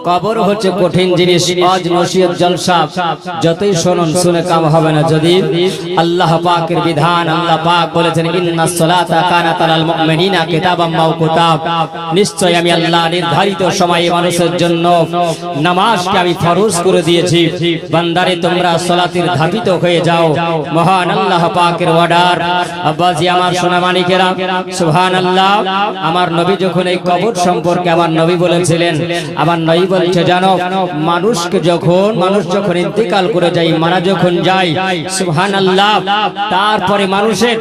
কবর হচ্ছে কঠিন জিনিস। আজ নসিহত জলসা যতই শুনুন শুনে কাম হবে না যদি আল্লাহ পাকের বিধান। আল্লাহ পাক বলেছেন ইন্নাস সালাতা কানাত আলাল মুমিনিনা কিতাবাম মাওকুতা, নিশ্চয় আমি আল্লাহ নির্ধারিত সময়ে মানুষের জন্য নামাজকে আমি ফরজ করে দিয়েছি। বান্দারে তোমরা সালাতের ধাবিত হয়ে যাও। মহান আল্লাহ পাকের অর্ডার। আব্বাজি আমার সোনা মানিকেরা সুবহানাল্লাহ। আমার নবী যখন এই কবর সম্পর্কে আমার নবী বলেছিলেন, আমার নবী বলছে জানো মানুষ যখন ইন্তেকাল করে যায়, মারা যখন যায় সুবহানাল্লাহ, তারপরে মানুষের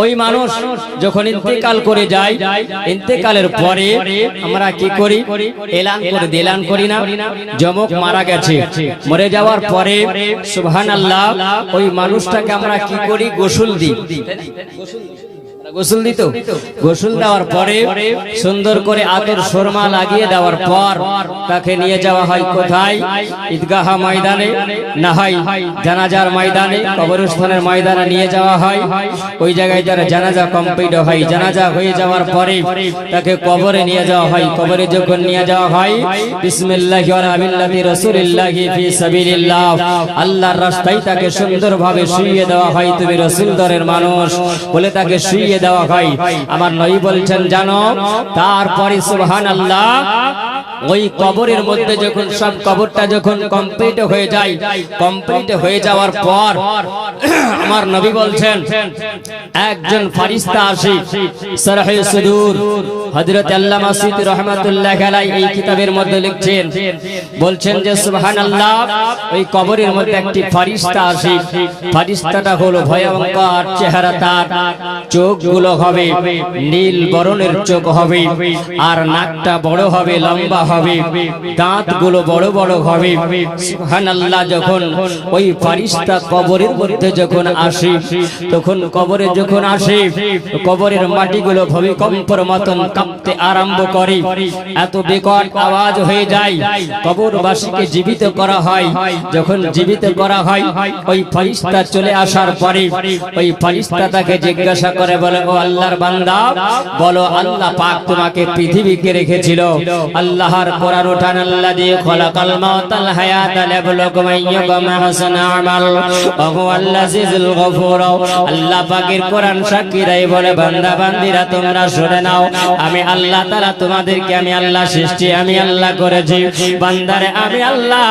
ওই মানুষ যখন ইন্তেকাল করে যায়, ইন্তেকালের পরে আমরা কি করি? এলান করি না? যমক মারা গেছে, মরে যাওয়ার পরে সুবহানাল্লাহ ওই মানুষটাকে আমরা কি করি? গোসল দিই। গোসল দিত, গোসল দেওয়ার পরে সুন্দর করে আতর সুরমা লাগিয়ে দেওয়ার পর তাকে নিয়ে যাওয়া হয় কোথায়? ঈদগাহ ময়দানে, না হয় জানাজার ময়দানে, কবরস্থানের ময়দানে নিয়ে যাওয়া হয়। ওই জায়গায় যারা জানাজা কমপ্লিট হয়, জানাজা হয়ে যাওয়ার পরে তাকে কবরে নিয়ে যাওয়া হয়। কবরে যখন নিয়ে যাওয়া হয় বিসমিল্লাহি ওয়া আলা মিল্লাতি রাসূলিল্লাহি ফি সাবিলিল্লাহ, আল্লাহর রাস্তায় তাকে সুন্দরভাবে শুইয়ে দেওয়া হয়। তুমি রাসূল দরের মানুষ বলে তাকে শুইয়ে দেওয়া হয়। আমার নবী বলছেন জানো তারপরে সুবহানাল্লাহ ওই কবরের মধ্যে যখন সব কবরটা যখন কমপ্লিট হয়ে যায়, কমপ্লিট হয়ে যাওয়ার পর আমার নবী বলছেন একজন ফেরেশতা আসে। শরহে সুদূর হযরত আল্লামা সিদ্দিক রাহমাতুল্লাহ আলাইহি এই কিতাবের মধ্যে লিখছেন, বলছেন যে সুবহানাল্লাহ ওই কবরের মধ্যে একটি ফেরেশতা আসে। ফেরেশতাটা হলো ভয়ঙ্কর চেহারা, তার চোখগুলো হবে নীল বরণের চোখ হবে, আর নাকটা বড় হবে, লম্বা হবে, দাঁতগুলো বড় বড় হবে। সুবহানাল্লাহ যখন ওই ফেরেশতা কবরের মধ্যে যখন আসে, তখন কবরে যখন আসে কবরের মাটিগুলো ভূমিকম্পের মতন কাঁপতে আরম্ভ করে, এত বিকট আওয়াজ হয়ে যায়। কবরবাসীকে জীবিত করা হয়। যখন জীবিত করা হয় ওই ফেরেশতা চলে আসার পরে ওই ফেরেশতা তাকে জিজ্ঞাসা করে, বলে ও আল্লাহর বান্দা বলো আল্লাহ পাক তোমাকে পৃথিবীকে রেখেছিল আল্লাহর কোরআন উঠান, আল্লাযী খালাকাল মাউতাল হায়াতা লিয়াবলুকুম আইয়ুকুম আহসানু আমাল ওয়া হুয়াল আজিজুল গফুর। আল্লাহ পাকের কোরআন সাক্ষী দেয়, বলে বান্দা বান্দিরা তোমরা শুনে নাও, আমি আল্লাহ তাআলা তোমাদেরকে আমি আল্লাহ সৃষ্টি আমি আল্লাহ করেছি। বান্দারে আমি আল্লাহ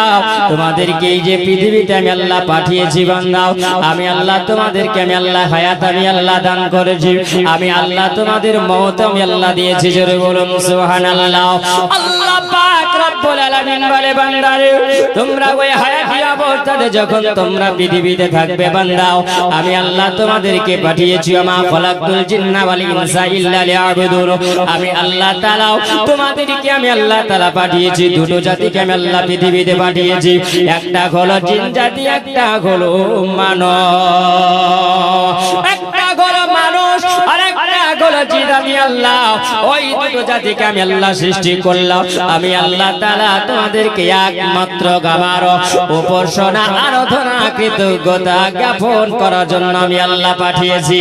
তোমাদেরকে এই যে পৃথিবীতে আমি আল্লাহ পাঠিয়েছি, বান্দা আমি আল্লাহ তোমাদেরকে আমি আল্লাহ হায়াত আমি আল্লাহ দান করেছি, আমি আল্লাহ তোমাদের মওত আমি আল্লাহ দিয়েছি। জোরে বলুন সুবহানাল্লাহ। আল্লাহ পাক রব্বুল আলামিন বলে বান্দারে তোমরা ওই হায়াতি অবস্থাতে যখন তোমরা পৃথিবীতে থাকবে বান্দাও, আমি আল্লাহ তোমাদেরকে পাঠিয়েছি। আমা খালাকতুল জিন্না ওয়াল ইনসা ইল্লা লিয়াবুদুন। আমি আল্লাহ তাআলা তোমাদেরকে আমি আল্লাহ তাআলা পাঠিয়েছি, দুটো জাতিকে আমি আল্লাহ পৃথিবীতে পাঠিয়েছি, একটা হলো জিন জাতি, একটা হলো মানব। একটা হলো মানুষ আর একটা হলো জিন। আমি আল্লাহ ওই দুটো জাতিকে আমি আল্লাহ সৃষ্টি করলাম। আমি আল্লাহ তাআলা তোমাদেরকে একমাত্র আমার উপাসনা আরাধনা কৃতজ্ঞতা জ্ঞাপন করার জন্য আমি আল্লাহ পাঠিয়েছি।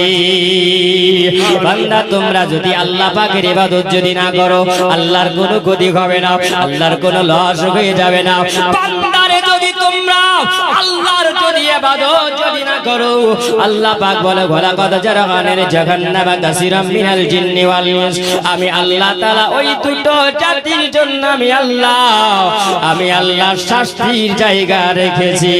বান্দা তোমরা যদি আল্লাহ পাকের ইবাদত যদি না করো, আল্লাহর কোনো ক্ষতি হবে না, আল্লাহর কোনো লস হয়ে যাবে না। বান্দারে যদি তোমরা আল্লাহর যদি ইবাদত যদি না করো, আল্লাহ পাক বলে ওয়ালাকাদ জারাগানের জাহান্নামা কাসীরাম মিনাল জিন্নি ওয়াল ইনস। আমি আল্লাহ তাআলা ওই দুটো জাতির জন্য আমি আল্লাহ শাস্তির জায়গা রেখেছি।